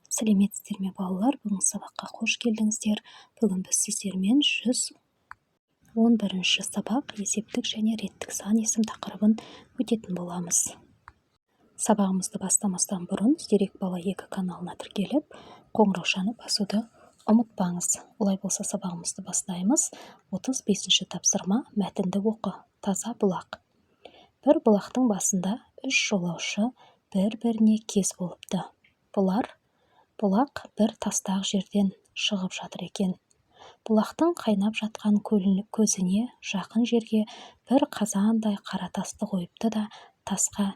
Сәлеметсіздер ме балалар? Бүгін сабаққа қош келдіңіздер. Бүгін біз сіздермен 111 сабақ есептік және реттік сан есім тақырыбын өтетін боламыз. Сабағымызды бастамастан бұрын Зерек бала 2 каналына тіркеліп, қоңыраушаны басуды ұмытпаңыз. Олай болса сабағымызды бастаймыз. 35-ші тапсырма, мәтінді оқы. Таза бұлақ. Бір бұлақтың басында 3 жолаушы бір-біріне кез болыпты. Бұлақ бір тастақ жерден шығып жатыр екен. Бұлақтың қайнап жатқан көзіне жақын жерге бір қазандай қара тасты қойыпты да тасқа: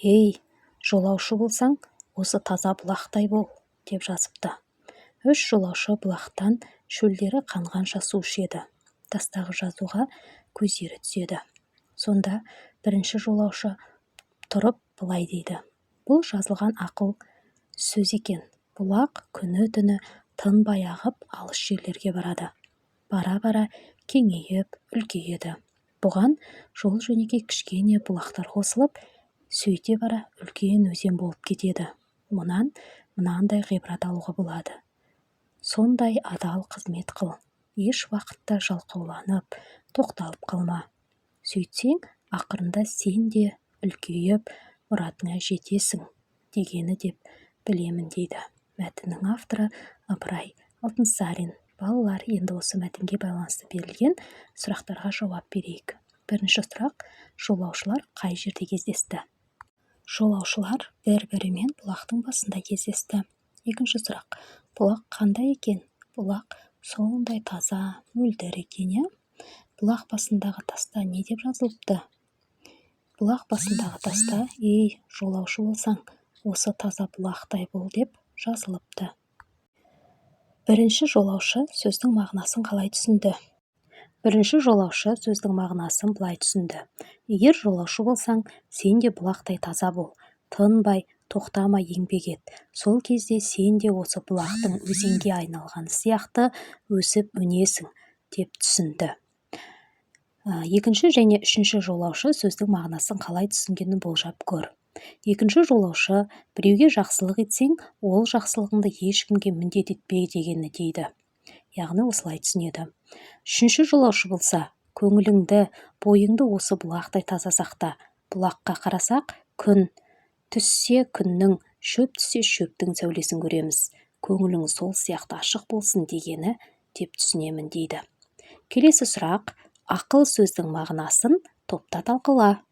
«Ей, жолаушы болсаң, осы таза бұлақтай бол», деп жазыпты. 3 жолаушы бұлақтан шөлдері қанғанша су ішеді. Тастағы жазуға көздері түседі. Сонда бірінші жолаушы тұрып былай дейді: «Бұл жазылған ақыл сөз екен. Бұлақ күні-түні тынбай ағып алыс жерлерге барады. Бара-бара кеңейіп, үлкейеді. Бұған жол-жөнекей кішкене бұлақтар қосылып, сөйте бара үлкен өзен болып кетеді. Мұнан мынандай ғибрат алуға болады. Сондай адал қызмет қыл. Еш уақытта жалқауланып, тоқталып қалма. Сөйтсең, ақырында сен де үлкейіп, мұратыңа жетесің дегені деп білемін», дейді. Мәтіннің авторы Ыбырай Алтынсарин. Балалар, енді осы мәтінге байланысты берілген сұрақтарға жауап берейік. Бірінші сұрақ: жолаушылар қай жерде кездесті? Жолаушылар бір-бірімен бұлақтың басында кездесті. Екінші сұрақ: бұлақ қандай екен? Бұлақ сондай таза, мөлдір екен, иә? Бұлақ басындағы таста не деп жазылыпты? Бұлақ басындағы таста: «Ей, жолаушы болсаң, осы таза бұлақтай бол», деп жазылыпты. Бірінші жолаушы сөздің мағынасын қалай түсінді? Бірінші жолаушы сөздің мағынасын былай түсінді: «Егер жолаушы болсаң, сен де бұлақтай таза бол, тынбай, тоқтамай еңбек ет. Сол кезде сен де осы бұлақтың өзенге айналғаны сияқты өсіп өнесің», деп түсінді. Екінші және үшінші жолаушы сөздің мағынасын қалай түсінгенін болжап көр. Екінші жолаушы: «Біреуге жақсылық етсең, ол жақсылығыңды ешкімге міндет етпе» дегені дейді. Яғни осылай түсінеді. Үшінші жолаушы болса: «Көңіліңді, бойыңды осы бұлақтай таза сақта. Бұлаққа қарасақ, күн түссе күннің, шөп түссе шөптің сәулесін көреміз. Көңілің сол сияқты ашық болсын» дегені деп түсінемін, дейді. Келесі сұрақ: ақыл сөздің мағынасын топта талқыла.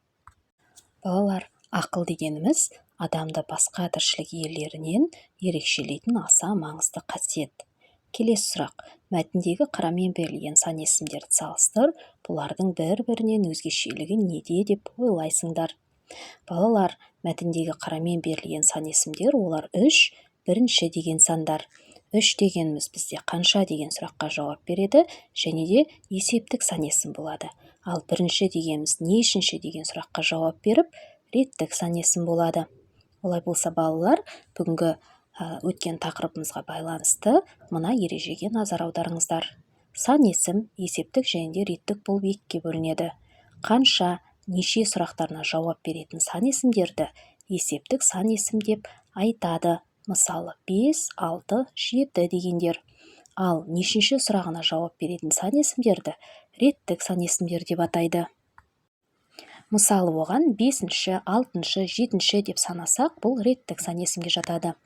Балалар, ақыл дегеніміз адамды басқа тіршілік иелерінен ерекшелейтін аса маңызды қасиет. Келесі сұрақ: мәтіндегі қарамен берілген сан есімдерді салыстыр. Бұлардың бір-бірінен өзгешелігі неде деп ойлайсыңдар? Балалар, мәтіндегі қарамен берілген сан есімдер олар 3, бірінші деген сандар. 3 дегеніміз бізде қанша деген сұраққа жауап береді және де есептік сан есім болады. Ал бірінші дегеніміз нешінші деген сұраққа жауап беріп, реттік сан есім болады. Олай болса балалар, бүгінгі өткен тақырыбымызға байланысты мына ережеге назар аударыңыздар. Сан есім есептік және де реттік болып екіге бөлінеді. Қанша, неше сұрақтарына жауап беретін сан есімдерді есептік сан есім деп айтады. Мысалы 5, 6, 7 дегендер. Ал нешінші сұрағына жауап беретін сан есімдерді реттік сан есімдер деп атайды. Мысалы оған 5-ші, 6-шы, 7-ші деп санасақ, бұл реттік сан есімге жатады.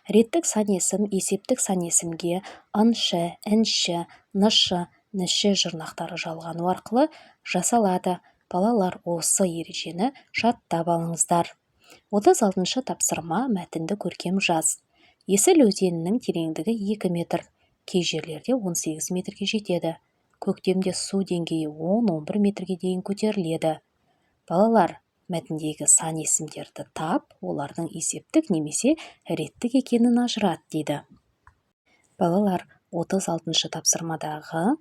Реттік сан есім есептік сан есімге ын-шы, ін-шы, ны-шы, ні-шы жұрнақтары жалғану арқылы жасалады. Балалар, осы ережені жаттап алыңыздар. 36-шы тапсырма, мәтінді көркем жаз. Есіл өзенінің тереңдігі 2 метр, кей жерлерде 18 метрге жетеді. Көктемде су деңгейі 10-11 метрге дейін көтеріледі. Балалар, мәтіндегі сан есімдерді тап, олардың есептік немесе реттік екенін ажырат, дейді. Балалар, 36-шы тапсырмадағы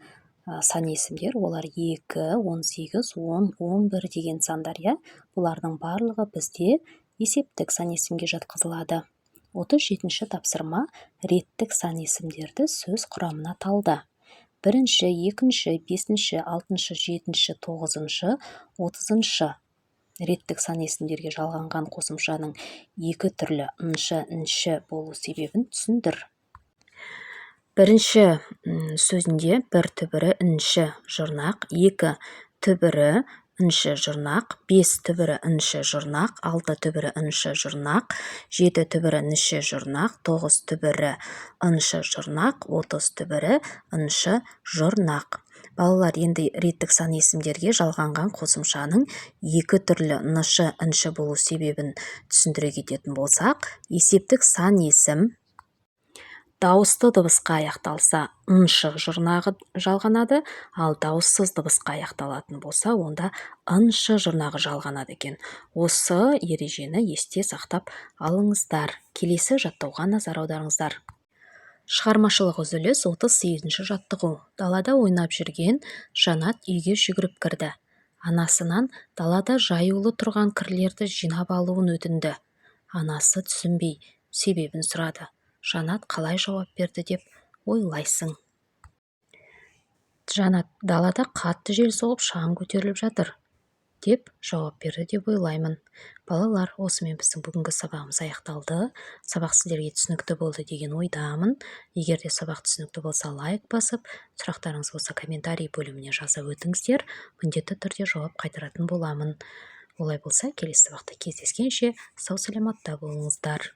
сан есімдер олар 2, 18, 10, 11 деген сандар, я? Бұлардың барлығы бізде есептік сан есімге жатқызылады. 37-ші тапсырма, реттік сан есімдерді сөз құрамына талда. 1-ші, 2-ші, 5-ші, 6-ші, 7-ші, 9-ші, 30-ші реттік сан есімдерге жалғанған қосымшаның екі түрлі ыншы болу себебін түсіндір. Бірінші сөзінде бір түбірі інші жұрнақ, екі түбірі інші жұрнақ, 5 түбірі інші жұрнақ, 6 түбірі інші жұрнақ, 7 түбірі інші жұрнақ, 9 түбірі інші жұрнақ, 30 түбірі інші жұрнақ. Балалар, енді реттік сан есімдерге жалғанған қосымшаның екі түрлі ыншы болу себебін түсіндіре кететін болсақ, есептік сан есім дауысты дыбысқа аяқталса ыншы жұрнағы жалғанады, ал дауыссыз дыбысқа аяқталатын болса, онда ыншы жұрнағы жалғанады екен. Осы ережені есте сақтап алыңыздар. Келесі жаттауға назар аударыңыздар. Шығармашылық үзіліс 38-ші жаттығу. Далада ойнап жүрген Жанат үйге жүгіріп кірді. Анасынан далада жаюлы тұрған кірлерді жинап алуын өтінді. Анасы түсінбей себебін сұрады. Жанат қалай жауап берді деп ойлайсың? Жанат: далада қатты жел соғып шаң көтеріліп жатыр деп жауап берді деп ойлаймын. Балалар, осымен біздің бүгінгі сабағымыз аяқталды. Сабақ сіздерге түсінікті болды деген ойдамын. Егер де сабақ түсінікті болса, лайк басып, сұрақтарыңыз болса комментарий бөліміне жазып өтіңіздер. Міндетті түрде жауап қайтаратын боламын. Олай болса, келесі сабақта кездескенше сау саламатта болыңыздар.